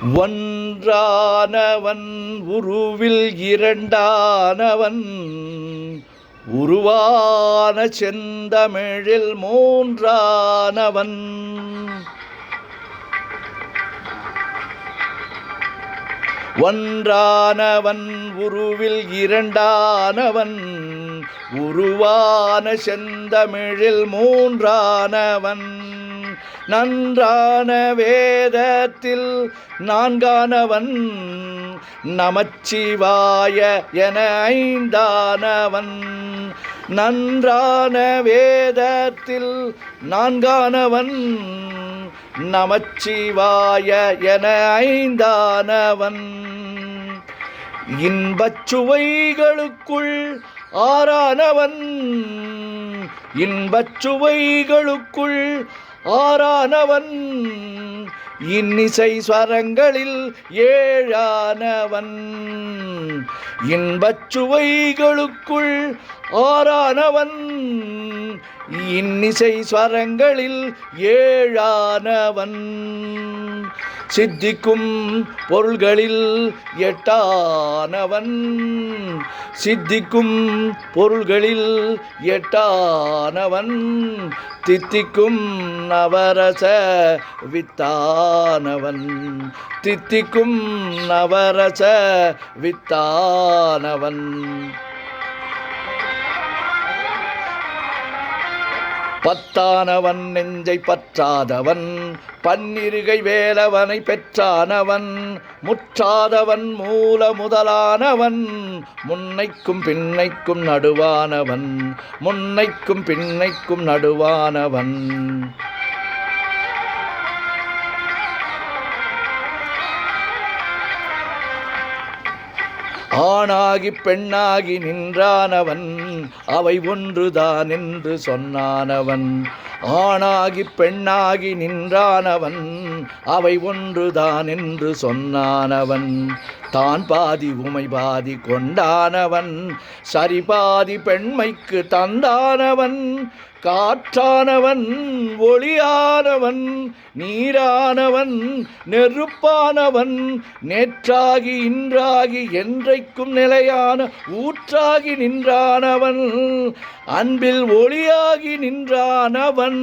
ஒன்றானவன் உருவில் இரண்டானவன் உருவான செந்தமிழில் மூன்றானவன் ஒன்றானவன் உருவில் இரண்டானவன் உருவான செந்தமிழில் மூன்றானவன் நன்றான வேதத்தில் நான்கானவன் நமச்சிவாய என ஐந்தானவன் நன்றான வேதத்தில் நான்கானவன் நமச்சிவாய என ஐந்தானவன் இன்பச் சுவைகளுக்குள் ஆறானவன் இன்பச் சுவைகளுக்குள் ஆறானவன் இன்னிசை ஸ்வரங்களில் ஏழானவன் இன்பச் சுவைகளுக்குள் ஆறானவன் இன்னிசை ஸ்வரங்களில் ஏழானவன் சித்திக்கும் பொருள்களில் எட்டானவன் சித்திக்கும் பொருள்களில் எட்டானவன் தித்திக்கும் நவரச வித்தானவன் தித்திக்கும் நவரச வித்தானவன் பத்தானவன் நெஞ்சை பற்றாதவன் பன்னிருகை வேலவனை பெற்றானவன் முற்றாதவன் மூல முதலானவன் முன்னைக்கும் பின்னைக்கும் நடுவானவன் முன்னைக்கும் பின்னைக்கும் நடுவானவன் ஆணாகி பெண்ணாகி நின்றானவன் அவை ஒன்றுதான் என்று சொன்னானவன் ஆணாகி பெண்ணாகி நின்றானவன் அவை ஒன்றுதான் என்று சொன்னானவன் தான் பாதி உமை பாதி கொண்டானவன் சரிபாதி பெண்மைக்கு தந்தானவன் காற்றானவன் ஒளியானவன் நீரானவன் நெருப்பானவன் நேற்றாகி இன்றாகி என்றைக்கும் நிலையான ஊற்றாகி நின்றானவன் அன்பில் ஒளியாகி நின்றானவன்